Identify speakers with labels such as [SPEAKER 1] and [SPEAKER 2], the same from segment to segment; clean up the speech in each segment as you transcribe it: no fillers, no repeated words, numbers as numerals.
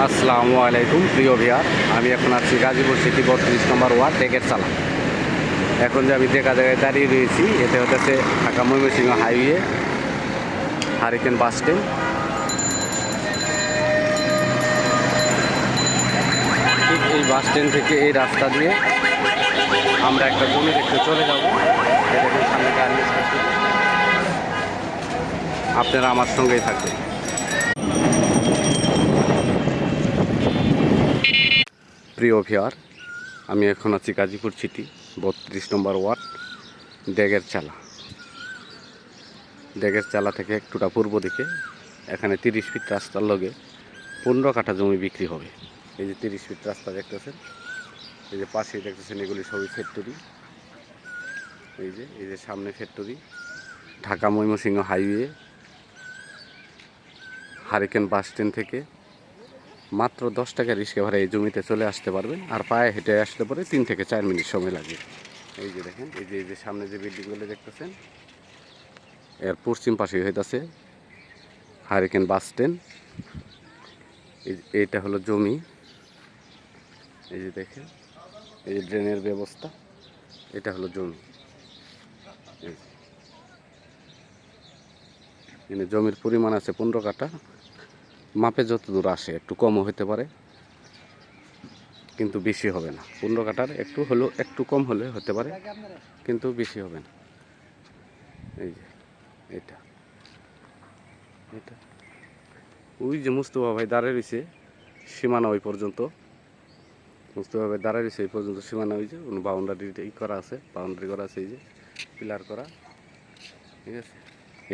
[SPEAKER 1] আসসালামু আলাইকুম প্রিয় ভিউয়ার, আমি এখন আছি গাজীপুর সিটি ৩২ নম্বর ওয়ার্ড ডেকের চালা। এখন যে আমি দেখা জায়গায় দাঁড়িয়ে রয়েছি, এতে হচ্ছে Dhaka Mymensingh highway hurricane bus stand. ঠিক এই বাস স্ট্যান্ড থেকে এই রাস্তা দিয়ে আমরা একটা জমি দেখতে চলে যাব। সামনে গাড়ি, আপনারা আমার সঙ্গেই থাকবেন। প্রিয় ভিউয়ার, আমি এখন আছি গাজীপুর সিটি ৩২ নম্বর ওয়ার্ড ডেগের চালা। ডেগের চালা থেকে একটুটা পূর্ব দিকে এখানে 30 ফিট রাস্তার লগে 15 কাঠা জমি বিক্রি হবে। এই যে 30 ফিট রাস্তা দেখতেছেন, এই যে পাশেই দেখতেছেন, এগুলি সবই ফ্যাক্টরি। এই যে সামনে factory. Dhaka Mymensingh highway hurricane bus stand থেকে মাত্র 10 টাকা রিক্সা ভাড়া এই জমিতে চলে আসতে পারবেন। আর পায়ে হেঁটে আসতে পারে 3 থেকে 4 মিনিট সময় লাগে। এই যে দেখেন, এই যে সামনে যে বিল্ডিংগুলো দেখতেছেন, এর পশ্চিম পাশে হইতেছে হারিকেন বাস স্ট্যান্ড। এইটা হলো জমি। এই যে দেখেন, এই যে ড্রেনের ব্যবস্থা, এটা হলো জমি। এখানে জমির পরিমাণ আছে 15 কাঠা। মাপে যত দূর আসে, একটু কমও হতে পারে, কিন্তু বেশি হবে না। 15 কাঠার একটু কম হলে হতে পারে, কিন্তু বেশি হবে না। এই যে এটা ওই যে মুস্তফা ভাই দাঁড়ায় রয়েছে সীমানা ওই পর্যন্ত। মুস্তফা ভাই দাঁড়ায় রয়েছে এই পর্যন্ত সীমানা। ওই যে বাউন্ডারি করা আছে, বাউন্ডারি করা আছে, এই যে পিলার করা। ঠিক আছে,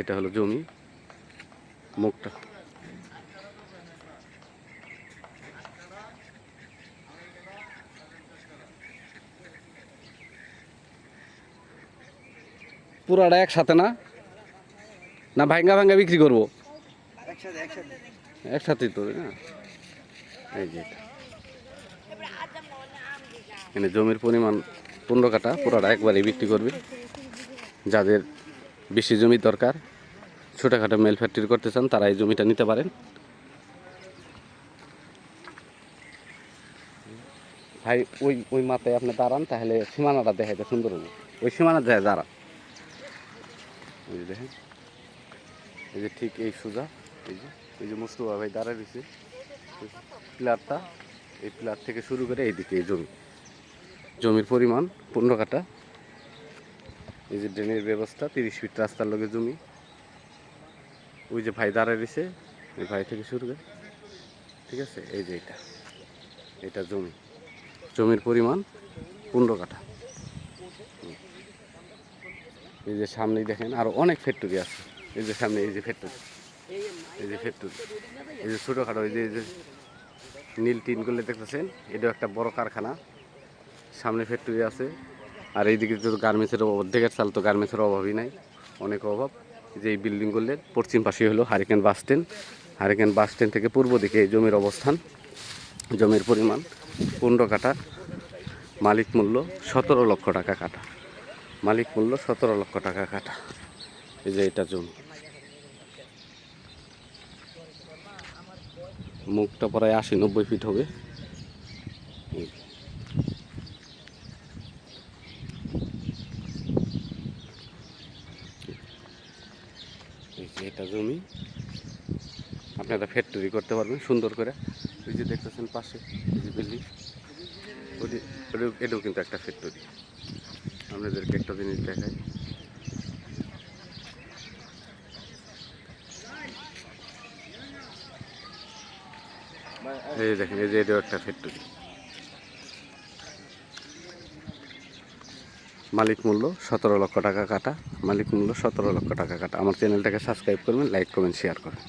[SPEAKER 1] এটা হলো জমি। মুখটা পুরাটা একসাথে না, না ভাঙ্গা ভাঙ্গা বিক্রি করবো? একসাথেই তো না। এই যে এখানে জমির পরিমাণ 15 কাঠা, পুরাটা একবারে বিক্রি করবে। যাদের বেশি জমির দরকার, ছোটোখাটো মেল ফ্যাক্টরি করতে চান, তারা এই জমিটা নিতে পারেন। ভাই ওই মাথায় আপনি দাঁড়ান, তাহলে সীমানাটা দেখাইতে সুন্দর হবে। ওই সীমানা যায় দাঁড়ান। এই যে দেখেন, এই যে ঠিক এই সোজা, এই যে মুস্তফা ভাই দাঁড়ায় রয়েছে পিলারটা, এই পিলার থেকে শুরু করে এইদিকে এই জমির পরিমাণ 15 কাঠা। এই যে ড্রেনের ব্যবস্থা, 30 ফিট রাস্তার লগে জমি। ওই যে ভাই দাঁড়ায় রয়েছে, ওই ভাই থেকে শুরু করে, ঠিক আছে। এই যে এটা জমির পরিমাণ 15 কাঠা। এই যে সামনেই দেখেন আরো অনেক ফ্যাক্টরি আছে। এই যে সামনে এই যে ফ্যাক্টরি, এই যে ছোটোখাটো এই যে নীল টিনগুলো দেখতেছেন, এটাও একটা বড় কারখানা। সামনে ফ্যাক্টরি আছে। আর এইদিকে তো গার্মেন্টসের অর্ধেকের চাল, তো গার্মেন্টসের অভাবই নাই, অনেক অভাব। যে এই বিল্ডিংগুলোর পশ্চিম পাশে হলো hurricane bus stand. Hurricane bus stand থেকে পূর্ব দিকে এই জমির অবস্থান। জমির পরিমাণ 15 কাঠা, মালিক মূল্য 17 লক্ষ টাকা কাঠা। মালিক মূল্য 17 লক্ষ টাকা কাঠা। এই যে এটা জমি। মুখটা প্রায় 80-90 ফিট হবে। এটা জমি, আপনারা ফ্যাক্টরি করতে পারবেন সুন্দর করে। ওই যে দেখতেছেন পাশে এই যে বিল্ডিং, এটাও কিন্তু একটা ফ্যাক্টরি। আপনাদেরকে একটা জিনিস দেখাই, এই দেখেন, এই যে এটাও একটা ফ্যাক্টরি। মালিক মূল্য 17 লক্ষ টাকা কাটা। মালিক মূল্য 17 লক্ষ টাকা কাটা। আমার চ্যানেলটাকে সাবস্ক্রাইব করবেন, লাইক করবেন, শেয়ার করবেন।